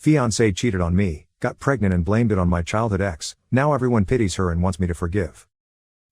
Fiancée cheated on me, got pregnant and blamed it on my childhood ex. Now everyone pities her and wants me to forgive.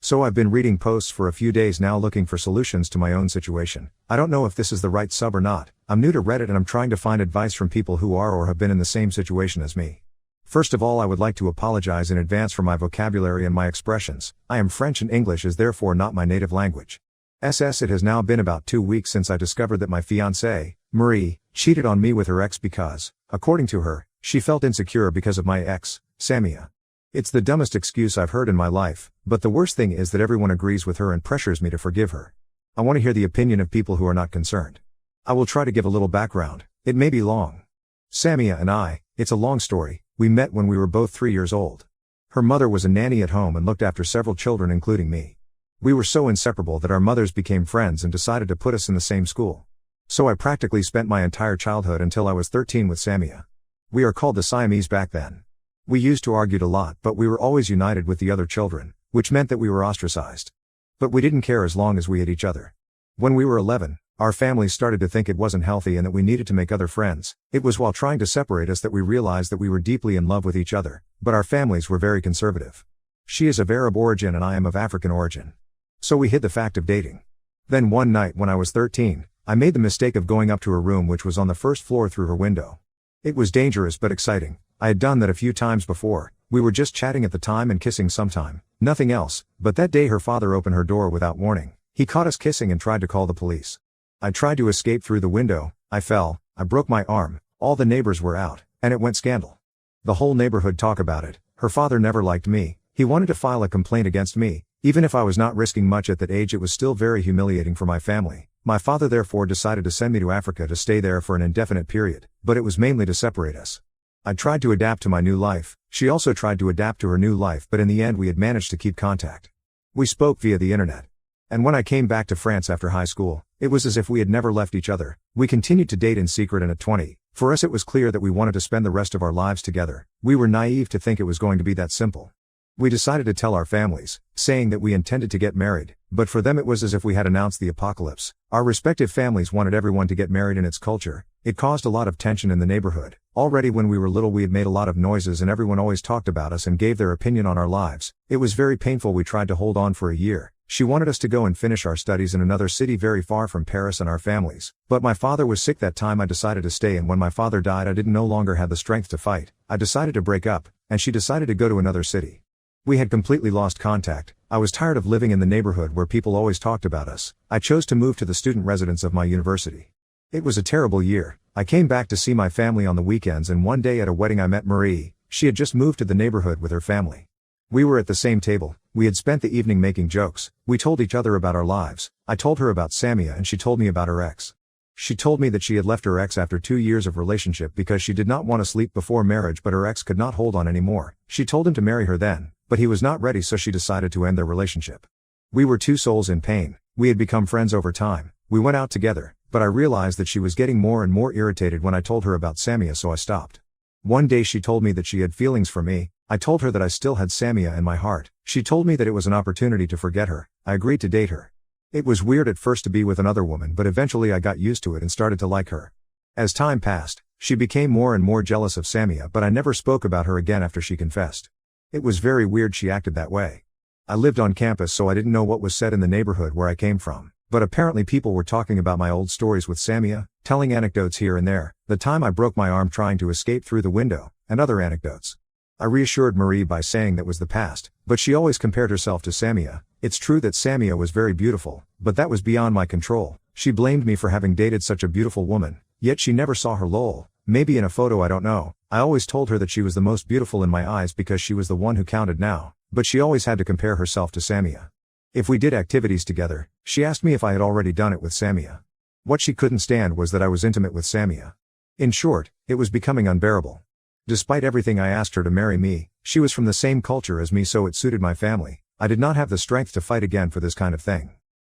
So I've been reading posts for a few days now looking for solutions to my own situation. I don't know if this is the right sub or not. I'm new to Reddit and I'm trying to find advice from people who are or have been in the same situation as me. First of all, I would like to apologize in advance for my vocabulary and my expressions. I am French and English is therefore not my native language. It has now been about 2 weeks since I discovered that my fiancée, Marie, cheated on me with her ex because, according to her, she felt insecure because of my ex, Samia. It's the dumbest excuse I've heard in my life, but the worst thing is that everyone agrees with her and pressures me to forgive her. I want to hear the opinion of people who are not concerned. I will try to give a little background. It may be long. Samia and I, it's a long story, we met when we were both 3 years old. Her mother was a nanny at home and looked after several children including me. We were so inseparable that our mothers became friends and decided to put us in the same school. So I practically spent my entire childhood until I was 13 with Samia. We are called the Siamese back then. We used to argue a lot but we were always united with the other children, which meant that we were ostracized. But we didn't care as long as we had each other. When we were 11, our families started to think it wasn't healthy and that we needed to make other friends. It was while trying to separate us that we realized that we were deeply in love with each other, but our families were very conservative. She is of Arab origin and I am of African origin. So we hid the fact of dating. Then one night when I was 13, I made the mistake of going up to her room which was on the first floor through her window. It was dangerous but exciting. I had done that a few times before. We were just chatting at the time and kissing sometime, nothing else, but that day her father opened her door without warning. He caught us kissing and tried to call the police. I tried to escape through the window, I fell, I broke my arm, all the neighbors were out, and it went scandal. The whole neighborhood talk about it. Her father never liked me, he wanted to file a complaint against me. Even if I was not risking much at that age it was still very humiliating for my family. My father therefore decided to send me to Africa to stay there for an indefinite period, but it was mainly to separate us. I tried to adapt to my new life, she also tried to adapt to her new life but in the end we had managed to keep contact. We spoke via the internet. And when I came back to France after high school, it was as if we had never left each other. We continued to date in secret and at 20, for us it was clear that we wanted to spend the rest of our lives together. We were naive to think it was going to be that simple. We decided to tell our families, saying that we intended to get married, but for them it was as if we had announced the apocalypse. Our respective families wanted everyone to get married in its culture. It caused a lot of tension in the neighborhood. Already when we were little we had made a lot of noises and everyone always talked about us and gave their opinion on our lives. It was very painful. We tried to hold on for a year. She wanted us to go and finish our studies in another city very far from Paris and our families. But my father was sick that time. I decided to stay and when my father died I didn't no longer have the strength to fight. I decided to break up, and she decided to go to another city. We had completely lost contact. I was tired of living in the neighborhood where people always talked about us. I chose to move to the student residence of my university. It was a terrible year. I came back to see my family on the weekends and one day at a wedding I met Marie. She had just moved to the neighborhood with her family. We were at the same table. We had spent the evening making jokes. We told each other about our lives. I told her about Samia and she told me about her ex. She told me that she had left her ex after 2 years of relationship because she did not want to sleep before marriage but her ex could not hold on anymore. She told him to marry her then, but he was not ready so she decided to end their relationship. We were two souls in pain. We had become friends over time. We went out together, but I realized that she was getting more and more irritated when I told her about Samia so I stopped. One day she told me that she had feelings for me. I told her that I still had Samia in my heart. She told me that it was an opportunity to forget her. I agreed to date her. It was weird at first to be with another woman but eventually I got used to it and started to like her. As time passed, she became more and more jealous of Samia but I never spoke about her again after she confessed. It was very weird she acted that way. I lived on campus so I didn't know what was said in the neighborhood where I came from, but apparently people were talking about my old stories with Samia, telling anecdotes here and there, the time I broke my arm trying to escape through the window, and other anecdotes. I reassured Marie by saying that was the past, but she always compared herself to Samia. It's true that Samia was very beautiful, but that was beyond my control. She blamed me for having dated such a beautiful woman, yet she never saw her lol. Maybe in a photo I don't know. I always told her that she was the most beautiful in my eyes because she was the one who counted now, but she always had to compare herself to Samia. If we did activities together, she asked me if I had already done it with Samia. What she couldn't stand was that I was intimate with Samia. In short, it was becoming unbearable. Despite everything I asked her to marry me. She was from the same culture as me so it suited my family. I did not have the strength to fight again for this kind of thing.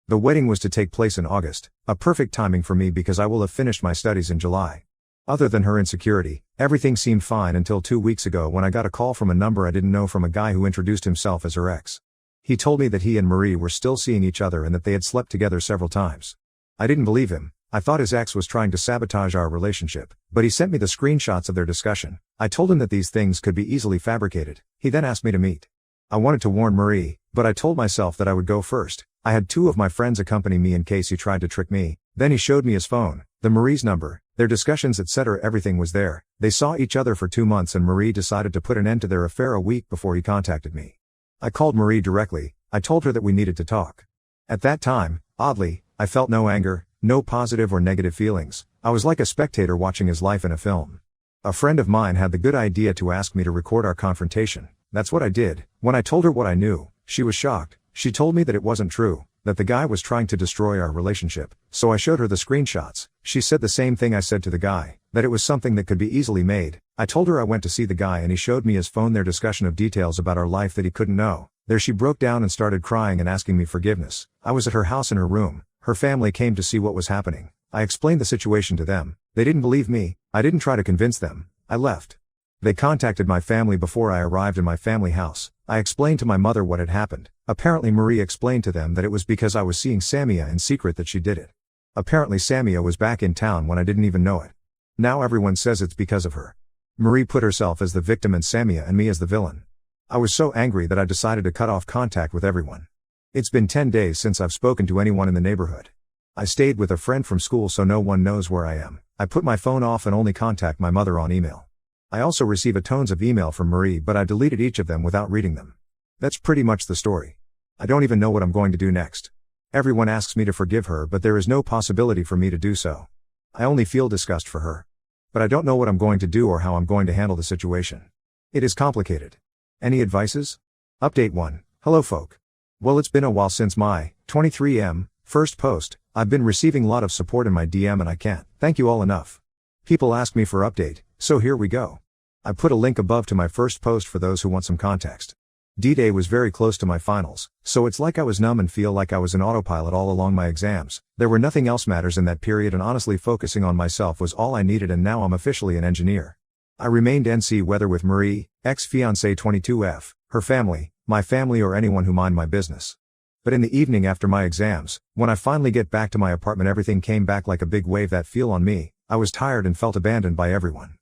The wedding was to take place in August, a perfect timing for me because I will have finished my studies in July. Other than her insecurity, everything seemed fine until 2 weeks ago when I got a call from a number I didn't know from a guy who introduced himself as her ex. He told me that he and Marie were still seeing each other and that they had slept together several times. I didn't believe him. I thought his ex was trying to sabotage our relationship, but he sent me the screenshots of their discussion. I told him that these things could be easily fabricated. He then asked me to meet. I wanted to warn Marie, but I told myself that I would go first. I had 2 of my friends accompany me in case he tried to trick me. Then he showed me his phone, the Marie's number, their discussions, etc. Everything was there. They saw each other for 2 months and Marie decided to put an end to their affair a week before he contacted me. I called Marie directly. I told her that we needed to talk. At that time, oddly, I felt no anger, no positive or negative feelings. I was like a spectator watching his life in a film. A friend of mine had the good idea to ask me to record our confrontation. That's what I did. When I told her what I knew, she was shocked. She told me that it wasn't true, that the guy was trying to destroy our relationship. So I showed her the screenshots. She said the same thing I said to the guy, that it was something that could be easily made. I told her I went to see the guy and he showed me his phone, their discussion of details about our life that he couldn't know. There she broke down and started crying and asking me forgiveness. I was at her house in her room. Her family came to see what was happening. I explained the situation to them. They didn't believe me. I didn't try to convince them. I left. They contacted my family before I arrived in my family house. I explained to my mother what had happened. Apparently Marie explained to them that it was because I was seeing Samia in secret that she did it. Apparently Samia was back in town when I didn't even know it. Now everyone says it's because of her. Marie put herself as the victim and Samia and me as the villain. I was so angry that I decided to cut off contact with everyone. It's been 10 days since I've spoken to anyone in the neighborhood. I stayed with a friend from school so no one knows where I am. I put my phone off and only contact my mother on email. I also receive a tons of email from Marie, but I deleted each of them without reading them. That's pretty much the story. I don't even know what I'm going to do next. Everyone asks me to forgive her, but there is no possibility for me to do so. I only feel disgust for her. But I don't know what I'm going to do or how I'm going to handle the situation. It is complicated. Any advices? Update 1. Hello folk. Well, it's been a while since my 23M first post. I've been receiving a lot of support in my DM and I can't thank you all enough. People ask me for update, so here we go. I put a link above to my first post for those who want some context. D-Day was very close to my finals, so it's like I was numb and feel like I was in autopilot all along my exams. There were nothing else matters in that period and honestly focusing on myself was all I needed, and now I'm officially an engineer. I remained NC whether with Marie, ex-fiancée 22F, her family, my family or anyone who mind my business. But in the evening after my exams, when I finally get back to my apartment, everything came back like a big wave that fell on me. I was tired and felt abandoned by everyone.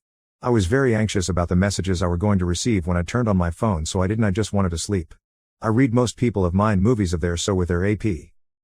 I was very anxious about the messages I were going to receive when I turned on my phone, so I just wanted to sleep. I read most people of mine movies of theirs, so with their AP.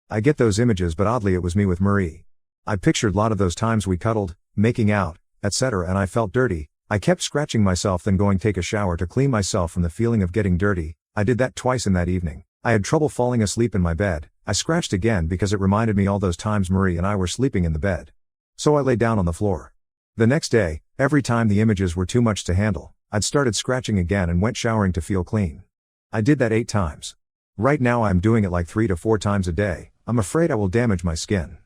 I get those images, but oddly it was me with Marie. I pictured a lot of those times we cuddled, making out, etc., and I felt dirty. I kept scratching myself, then going take a shower to clean myself from the feeling of getting dirty. I did that twice in that evening. I had trouble falling asleep in my bed. I scratched again because it reminded me all those times Marie and I were sleeping in the bed. So I lay down on the floor. The next day, every time the images were too much to handle, I'd started scratching again and went showering to feel clean. I did that 8 times. Right now I'm doing it like 3 to 4 times a day. I'm afraid I will damage my skin.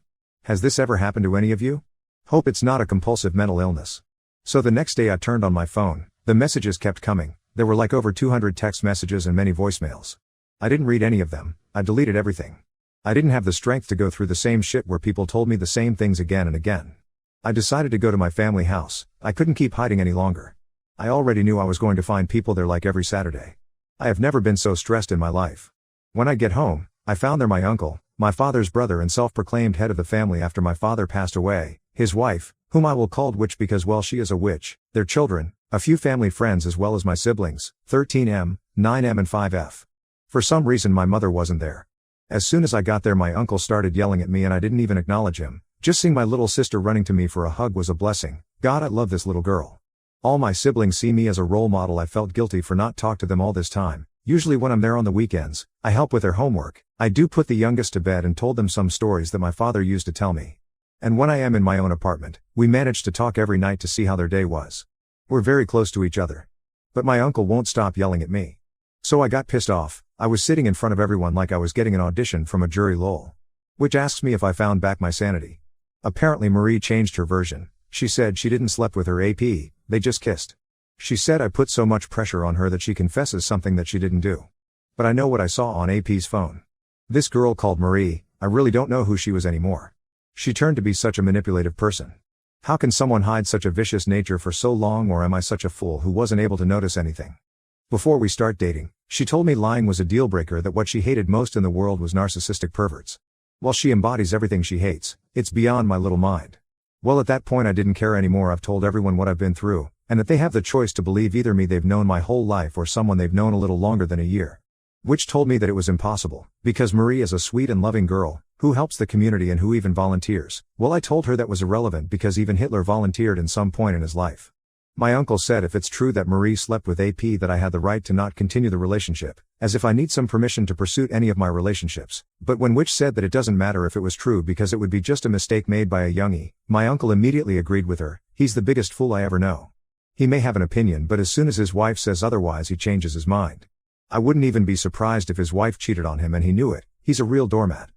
Has this ever happened to any of you? Hope it's not a compulsive mental illness. So the next day I turned on my phone. The messages kept coming. There were like over 200 text messages and many voicemails. I didn't read any of them. I deleted everything. I didn't have the strength to go through the same shit where people told me the same things again and again. I decided to go to my family house. I couldn't keep hiding any longer. I already knew I was going to find people there like every Saturday. I have never been so stressed in my life. When I get home, I found there my uncle, my father's brother and self-proclaimed head of the family after my father passed away, his wife, whom I will call Witch because well she is a witch, their children, a few family friends as well as my siblings, 13M, 9M and 5F. For some reason my mother wasn't there. As soon as I got there my uncle started yelling at me and I didn't even acknowledge him. Just seeing my little sister running to me for a hug was a blessing. God, I love this little girl. All my siblings see me as a role model. I felt guilty for not talking to them all this time. Usually when I'm there on the weekends, I help with their homework. I do put the youngest to bed and told them some stories that my father used to tell me. And when I am in my own apartment, we manage to talk every night to see how their day was. We're very close to each other. But my uncle won't stop yelling at me. So I got pissed off. I was sitting in front of everyone like I was getting an audition from a jury lol. Which asks me if I found back my sanity. Apparently Marie changed her version. She said she didn't slept with her AP, they just kissed. She said I put so much pressure on her that she confesses something that she didn't do. But I know what I saw on AP's phone. This girl called Marie, I really don't know who she was anymore. She turned to be such a manipulative person. How can someone hide such a vicious nature for so long, or am I such a fool who wasn't able to notice anything? Before we start dating, she told me lying was a deal breaker, that what she hated most in the world was narcissistic perverts. While she embodies everything she hates, It's beyond my little mind. Well, at that point I didn't care anymore. I've told everyone what I've been through, and that they have the choice to believe either me they've known my whole life or someone they've known a little longer than a year. Which told me that it was impossible, because Marie is a sweet and loving girl, who helps the community and who even volunteers. Well, I told her that was irrelevant because even Hitler volunteered in some point in his life. My uncle said if it's true that Marie slept with AP that I had the right to not continue the relationship, as if I need some permission to pursue any of my relationships. But when Witch said that it doesn't matter if it was true because it would be just a mistake made by a youngie, my uncle immediately agreed with her. He's the biggest fool I ever know. He may have an opinion, but as soon as his wife says otherwise he changes his mind. I wouldn't even be surprised if his wife cheated on him and he knew it. He's a real doormat.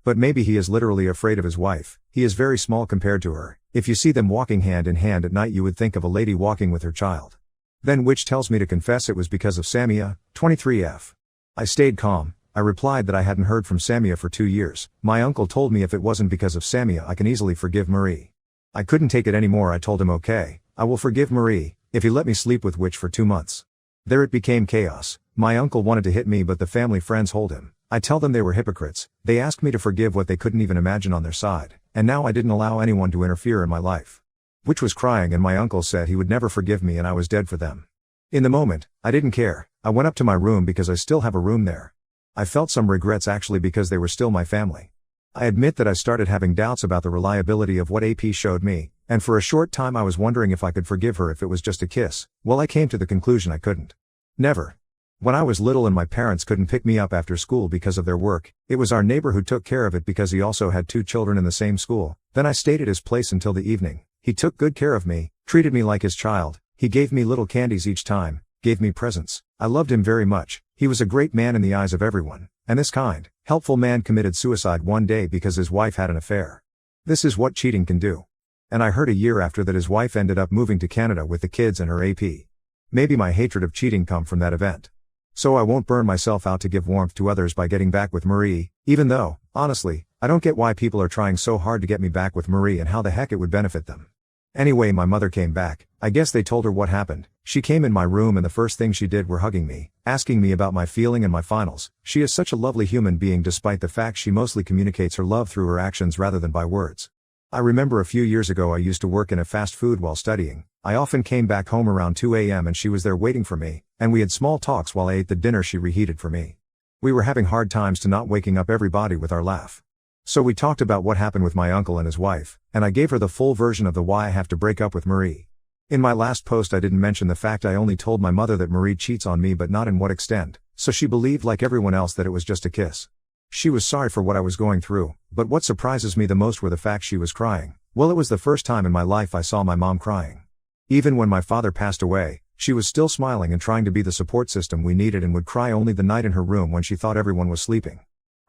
But maybe he is literally afraid of his wife. He is very small compared to her. If you see them walking hand in hand at night you would think of a lady walking with her child. Then Witch tells me to confess it was because of Samia, 23F. I stayed calm. I replied that I hadn't heard from Samia for 2 years. My uncle told me if it wasn't because of Samia I can easily forgive Marie. I couldn't take it anymore. I told him okay, I will forgive Marie, if he let me sleep with Witch for 2 months. There it became chaos. My uncle wanted to hit me but the family friends hold him. I tell them they were hypocrites. They asked me to forgive what they couldn't even imagine on their side, and now I didn't allow anyone to interfere in my life. Witch was crying and my uncle said he would never forgive me and I was dead for them. In the moment, I didn't care. I went up to my room because I still have a room there. I felt some regrets actually because they were still my family. I admit that I started having doubts about the reliability of what AP showed me, and for a short time I was wondering if I could forgive her if it was just a kiss. Well, I came to the conclusion I couldn't. Never. When I was little and my parents couldn't pick me up after school because of their work, it was our neighbor who took care of it because he also had 2 children in the same school. Then I stayed at his place until the evening. He took good care of me, treated me like his child. He gave me little candies each time, gave me presents. I loved him very much. He was a great man in the eyes of everyone. And this kind, helpful man committed suicide one day because his wife had an affair. This is what cheating can do. And I heard a year after that his wife ended up moving to Canada with the kids and her AP. Maybe my hatred of cheating come from that event. So I won't burn myself out to give warmth to others by getting back with Marie, even though, honestly, I don't get why people are trying so hard to get me back with Marie and how the heck it would benefit them. Anyway, my mother came back. I guess they told her what happened. She came in my room and the first thing she did were hugging me, asking me about my feeling and my finals. She is such a lovely human being despite the fact she mostly communicates her love through her actions rather than by words. I remember a few years ago I used to work in a fast food while studying. I often came back home around 2 a.m. and she was there waiting for me, and we had small talks while I ate the dinner she reheated for me. We were having hard times to not waking up everybody with our laugh. So we talked about what happened with my uncle and his wife, and I gave her the full version of the why I have to break up with Marie. In my last post I didn't mention the fact I only told my mother that Marie cheats on me but not in what extent, so she believed like everyone else that it was just a kiss. She was sorry for what I was going through, but what surprises me the most were the fact she was crying. Well, it was the first time in my life I saw my mom crying. Even when my father passed away, she was still smiling and trying to be the support system we needed and would cry only the night in her room when she thought everyone was sleeping.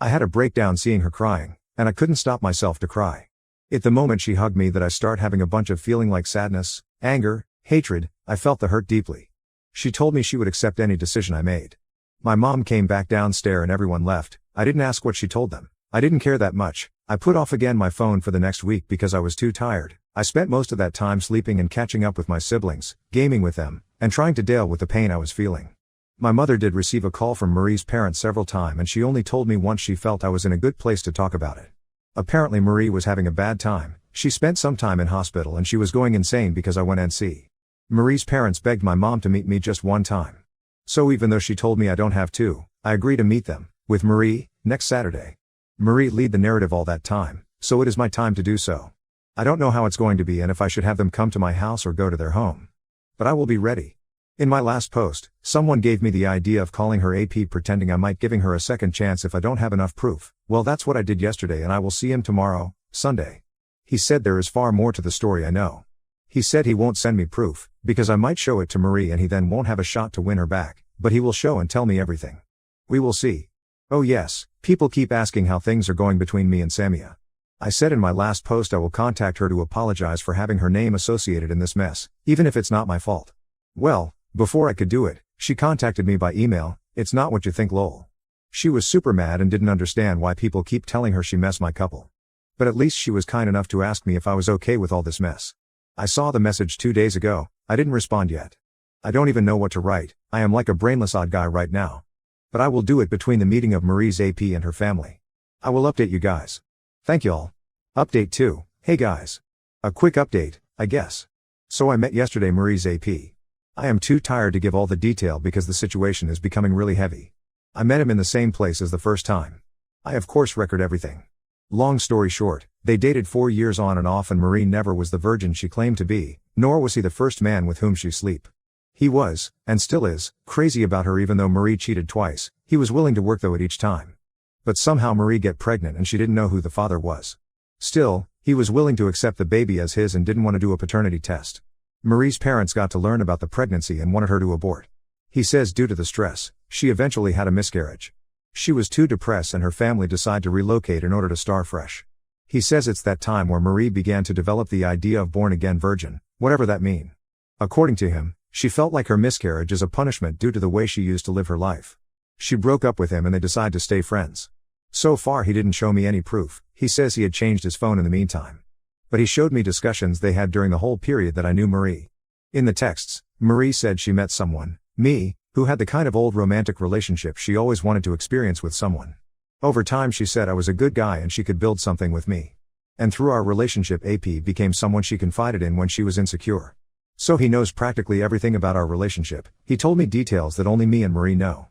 I had a breakdown seeing her crying, and I couldn't stop myself to cry. At the moment she hugged me that I start having a bunch of feeling like sadness, anger, hatred. I felt the hurt deeply. She told me she would accept any decision I made. My mom came back downstairs and everyone left. I didn't ask what she told them. I didn't care that much. I put off again my phone for the next week because I was too tired. I spent most of that time sleeping and catching up with my siblings, gaming with them, and trying to deal with the pain I was feeling. My mother did receive a call from Marie's parents several times and she only told me once she felt I was in a good place to talk about it. Apparently Marie was having a bad time. She spent some time in hospital and she was going insane because I went NC. Marie's parents begged my mom to meet me just one time. So even though she told me I don't have to, I agree to meet them, with Marie, next Saturday. Marie lead the narrative all that time, so it is my time to do so. I don't know how it's going to be and if I should have them come to my house or go to their home. But I will be ready. In my last post, someone gave me the idea of calling her AP pretending I might giving her a second chance if I don't have enough proof. Well, that's what I did yesterday and I will see him tomorrow, Sunday. He said there is far more to the story I know. He said he won't send me proof, because I might show it to Marie and he then won't have a shot to win her back, but he will show and tell me everything. We will see. Oh yes, people keep asking how things are going between me and Samia. I said in my last post I will contact her to apologize for having her name associated in this mess, even if it's not my fault. Well, before I could do it, she contacted me by email. It's not what you think, lol. She was super mad and didn't understand why people keep telling her she messed my couple. But at least she was kind enough to ask me if I was okay with all this mess. I saw the message 2 days ago. I didn't respond yet. I don't even know what to write. I am like a brainless odd guy right now. But I will do it between the meeting of Marie's AP and her family. I will update you guys. Thank you all. Update 2. Hey guys. A quick update, I guess. So I met yesterday Marie's AP. I am too tired to give all the detail because the situation is becoming really heavy. I met him in the same place as the first time. I of course record everything. Long story short, they dated 4 years on and off and Marie never was the virgin she claimed to be, nor was he the first man with whom she sleep. He was, and still is, crazy about her even though Marie cheated twice. He was willing to work though at each time. But somehow Marie get pregnant and she didn't know who the father was. Still, he was willing to accept the baby as his and didn't want to do a paternity test. Marie's parents got to learn about the pregnancy and wanted her to abort. He says due to the stress, she eventually had a miscarriage. She was too depressed and her family decided to relocate in order to start fresh. He says it's that time where Marie began to develop the idea of born-again virgin, whatever that mean. According to him, she felt like her miscarriage is a punishment due to the way she used to live her life. She broke up with him and they decided to stay friends. So far he didn't show me any proof. He says he had changed his phone in the meantime. But he showed me discussions they had during the whole period that I knew Marie. In the texts, Marie said she met someone, me, who had the kind of old romantic relationship she always wanted to experience with someone. Over time she said I was a good guy and she could build something with me. And through our relationship AP became someone she confided in when she was insecure. So he knows practically everything about our relationship. He told me details that only me and Marie know.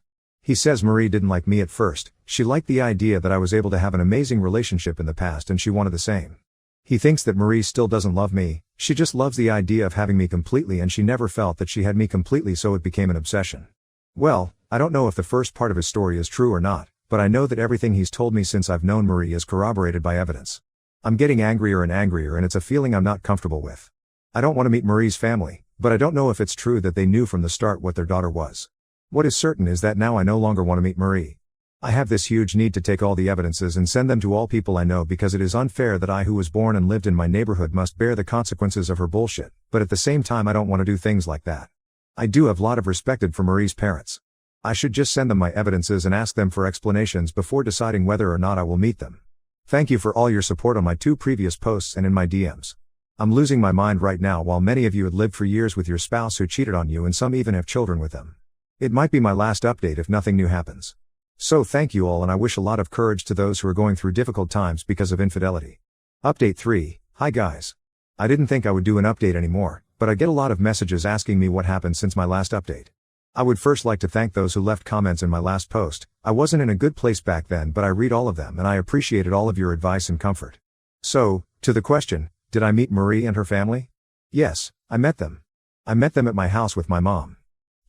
He says Marie didn't like me at first, she liked the idea that I was able to have an amazing relationship in the past and she wanted the same. He thinks that Marie still doesn't love me, she just loves the idea of having me completely and she never felt that she had me completely so it became an obsession. Well, I don't know if the first part of his story is true or not, but I know that everything he's told me since I've known Marie is corroborated by evidence. I'm getting angrier and angrier and it's a feeling I'm not comfortable with. I don't want to meet Marie's family, but I don't know if it's true that they knew from the start what their daughter was. What is certain is that now I no longer want to meet Marie. I have this huge need to take all the evidences and send them to all people I know because it is unfair that I who was born and lived in my neighborhood must bear the consequences of her bullshit, but at the same time I don't want to do things like that. I do have a lot of respect for Marie's parents. I should just send them my evidences and ask them for explanations before deciding whether or not I will meet them. Thank you for all your support on my 2 previous posts and in my DMs. I'm losing my mind right now while many of you had lived for years with your spouse who cheated on you and some even have children with them. It might be my last update if nothing new happens. So thank you all and I wish a lot of courage to those who are going through difficult times because of infidelity. Update 3. Hi guys. I didn't think I would do an update anymore, but I get a lot of messages asking me what happened since my last update. I would first like to thank those who left comments in my last post. I wasn't in a good place back then but I read all of them and I appreciated all of your advice and comfort. So, to the question, did I meet Marie and her family? Yes, I met them. I met them at my house with my mom.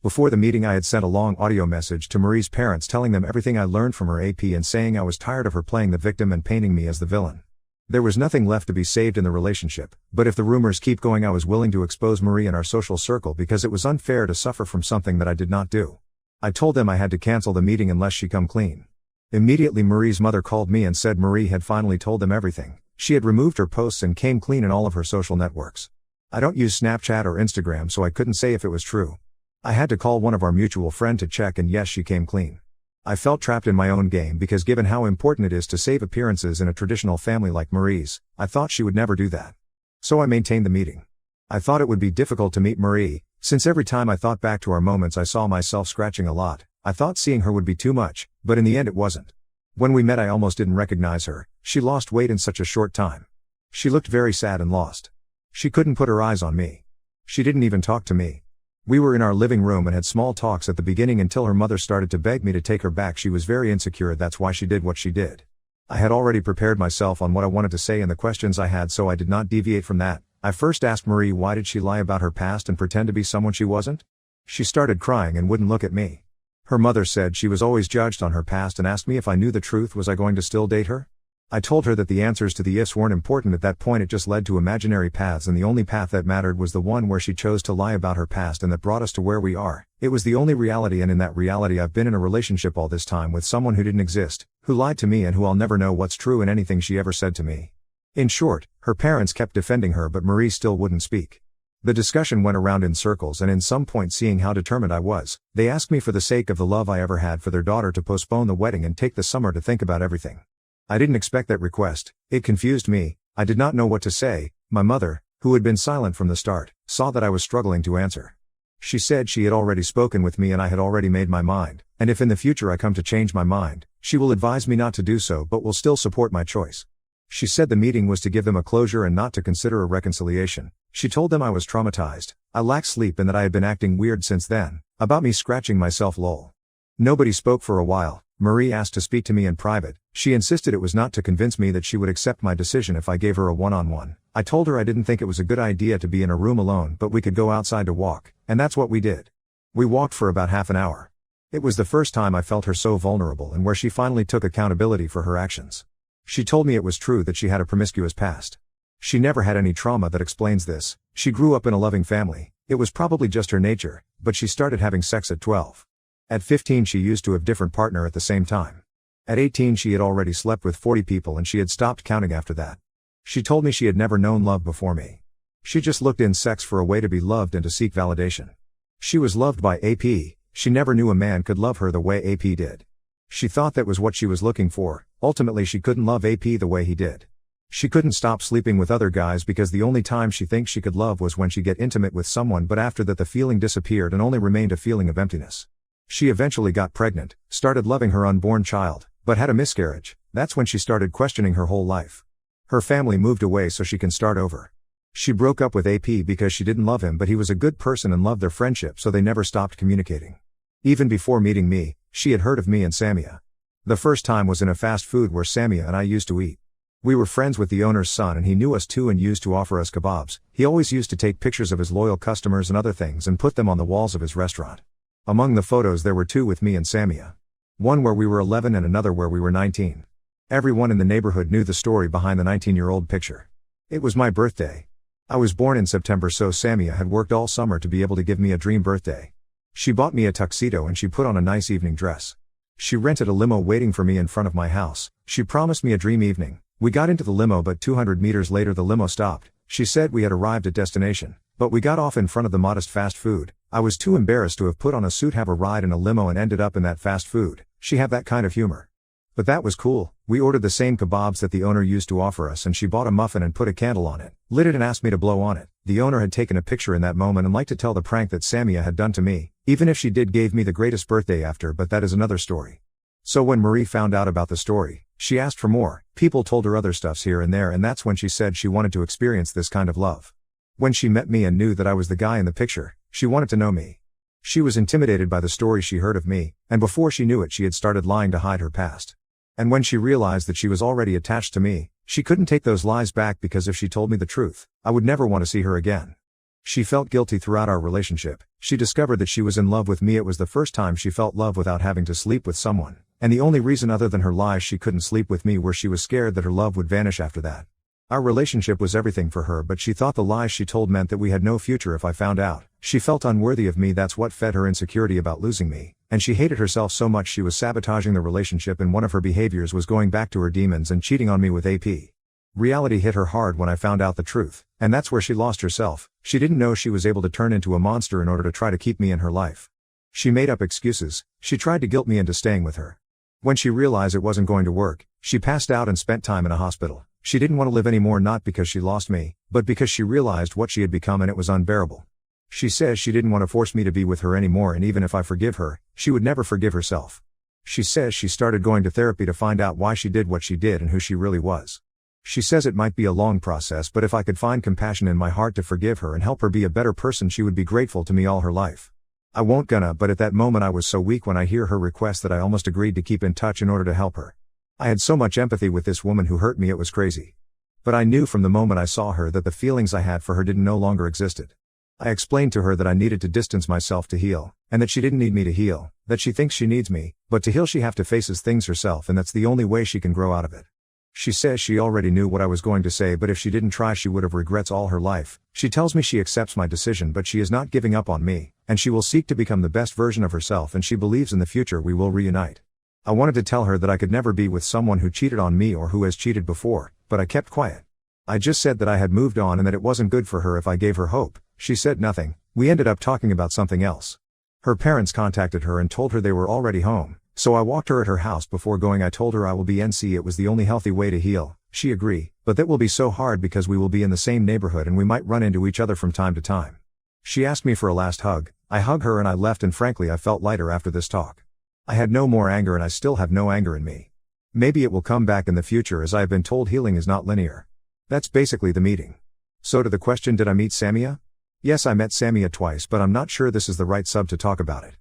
Before the meeting I had sent a long audio message to Marie's parents telling them everything I learned from her AP and saying I was tired of her playing the victim and painting me as the villain. There was nothing left to be saved in the relationship, but if the rumors keep going I was willing to expose Marie in our social circle because it was unfair to suffer from something that I did not do. I told them I had to cancel the meeting unless she come clean. Immediately Marie's mother called me and said Marie had finally told them everything. She had removed her posts and came clean in all of her social networks. I don't use Snapchat or Instagram so I couldn't say if it was true. I had to call one of our mutual friend to check and yes she came clean. I felt trapped in my own game because given how important it is to save appearances in a traditional family like Marie's, I thought she would never do that. So I maintained the meeting. I thought it would be difficult to meet Marie, since every time I thought back to our moments I saw myself scratching a lot. I thought seeing her would be too much, but in the end it wasn't. When we met I almost didn't recognize her, she lost weight in such a short time. She looked very sad and lost. She couldn't put her eyes on me. She didn't even talk to me. We were in our living room and had small talks at the beginning until her mother started to beg me to take her back. She was very insecure, that's why she did what she did. I had already prepared myself on what I wanted to say and the questions I had so I did not deviate from that. I first asked Marie why did she lie about her past and pretend to be someone she wasn't? She started crying and wouldn't look at me. Her mother said she was always judged on her past and asked me if I knew the truth, was I going to still date her? I told her that the answers to the ifs weren't important at that point, it just led to imaginary paths and the only path that mattered was the one where she chose to lie about her past and that brought us to where we are. It was the only reality and in that reality I've been in a relationship all this time with someone who didn't exist, who lied to me and who I'll never know what's true in anything she ever said to me. In short, her parents kept defending her but Marie still wouldn't speak. The discussion went around in circles and in some point seeing how determined I was, they asked me for the sake of the love I ever had for their daughter to postpone the wedding and take the summer to think about everything. I didn't expect that request, it confused me, I did not know what to say. My mother, who had been silent from the start, saw that I was struggling to answer. She said she had already spoken with me and I had already made my mind, and if in the future I come to change my mind, she will advise me not to do so but will still support my choice. She said the meeting was to give them a closure and not to consider a reconciliation. She told them I was traumatized, I lacked sleep and that I had been acting weird since then, about me scratching myself lol. Nobody spoke for a while. Marie asked to speak to me in private. She insisted it was not to convince me that she would accept my decision if I gave her a one-on-one. I told her I didn't think it was a good idea to be in a room alone, but we could go outside to walk, and that's what we did. We walked for about half an hour. It was the first time I felt her so vulnerable and where she finally took accountability for her actions. She told me it was true that she had a promiscuous past. She never had any trauma that explains this. She grew up in a loving family. It was probably just her nature, but she started having sex at 12. At 15 she used to have different partner at the same time. At 18 she had already slept with 40 people and she had stopped counting after that. She told me she had never known love before me. She just looked in sex for a way to be loved and to seek validation. She was loved by AP, she never knew a man could love her the way AP did. She thought that was what she was looking for. Ultimately she couldn't love AP the way he did. She couldn't stop sleeping with other guys because the only time she thinks she could love was when she get intimate with someone, but after that the feeling disappeared and only remained a feeling of emptiness. She eventually got pregnant, started loving her unborn child, but had a miscarriage. That's when she started questioning her whole life. Her family moved away so she can start over. She broke up with AP because she didn't love him, but he was a good person and loved their friendship, so they never stopped communicating. Even before meeting me, she had heard of me and Samia. The first time was in a fast food where Samia and I used to eat. We were friends with the owner's son and he knew us too and used to offer us kebabs. He always used to take pictures of his loyal customers and other things and put them on the walls of his restaurant. Among the photos there were two with me and Samia. One where we were 11 and another where we were 19. Everyone in the neighborhood knew the story behind the 19-year-old picture. It was my birthday. I was born in September, so Samia had worked all summer to be able to give me a dream birthday. She bought me a tuxedo and she put on a nice evening dress. She rented a limo waiting for me in front of my house. She promised me a dream evening. We got into the limo, but 200 meters later the limo stopped. She said we had arrived at destination, but we got off in front of the modest fast food. I was too embarrassed to have put on a suit, have a ride in a limo and ended up in that fast food. She had that kind of humor. But that was cool. We ordered the same kebabs that the owner used to offer us and she bought a muffin and put a candle on it, lit it and asked me to blow on it. The owner had taken a picture in that moment and liked to tell the prank that Samia had done to me. Even if she did, gave me the greatest birthday after, but that is another story. So when Marie found out about the story, she asked for more. People told her other stuffs here and there, and that's when she said she wanted to experience this kind of love. When she met me and knew that I was the guy in the picture, she wanted to know me. She was intimidated by the story she heard of me, and before she knew it she had started lying to hide her past. And when she realized that she was already attached to me, she couldn't take those lies back, because if she told me the truth, I would never want to see her again. She felt guilty throughout our relationship. She discovered that she was in love with me. It was the first time she felt love without having to sleep with someone. And the only reason other than her lies she couldn't sleep with me were she was scared that her love would vanish after that. Our relationship was everything for her, but she thought the lies she told meant that we had no future if I found out. She felt unworthy of me. That's what fed her insecurity about losing me. And she hated herself so much she was sabotaging the relationship, and one of her behaviors was going back to her demons and cheating on me with AP. Reality hit her hard when I found out the truth, and that's where she lost herself. She didn't know she was able to turn into a monster in order to try to keep me in her life. She made up excuses. She tried to guilt me into staying with her. When she realized it wasn't going to work, she passed out and spent time in a hospital. She didn't want to live anymore, not because she lost me, but because she realized what she had become and it was unbearable. She says she didn't want to force me to be with her anymore, and even if I forgive her, she would never forgive herself. She says she started going to therapy to find out why she did what she did and who she really was. She says it might be a long process, but if I could find compassion in my heart to forgive her and help her be a better person, she would be grateful to me all her life. I won't gonna, but at that moment I was so weak when I hear her request that I almost agreed to keep in touch in order to help her. I had so much empathy with this woman who hurt me, it was crazy. But I knew from the moment I saw her that the feelings I had for her didn't no longer existed. I explained to her that I needed to distance myself to heal, and that she didn't need me to heal, that she thinks she needs me, but to heal she have to face things herself, and that's the only way she can grow out of it. She says she already knew what I was going to say, but if she didn't try she would have regrets all her life. She tells me she accepts my decision, but she is not giving up on me, and she will seek to become the best version of herself, and she believes in the future we will reunite. I wanted to tell her that I could never be with someone who cheated on me or who has cheated before, but I kept quiet. I just said that I had moved on and that it wasn't good for her if I gave her hope. She said nothing. We ended up talking about something else. Her parents contacted her and told her they were already home, so I walked her at her house before going. I told her I will be NC. It was the only healthy way to heal. She agreed, but that will be so hard because we will be in the same neighborhood and we might run into each other from time to time. She asked me for a last hug. I hugged her and I left, and frankly I felt lighter after this talk. I had no more anger and I still have no anger in me. Maybe it will come back in the future, as I have been told healing is not linear. That's basically the meeting. So to the question, did I meet Samia? Yes, I met Samia twice, but I'm not sure this is the right sub to talk about it.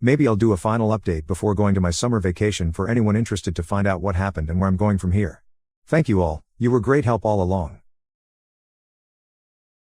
Maybe I'll do a final update before going to my summer vacation for anyone interested to find out what happened and where I'm going from here. Thank you all, you were great help all along.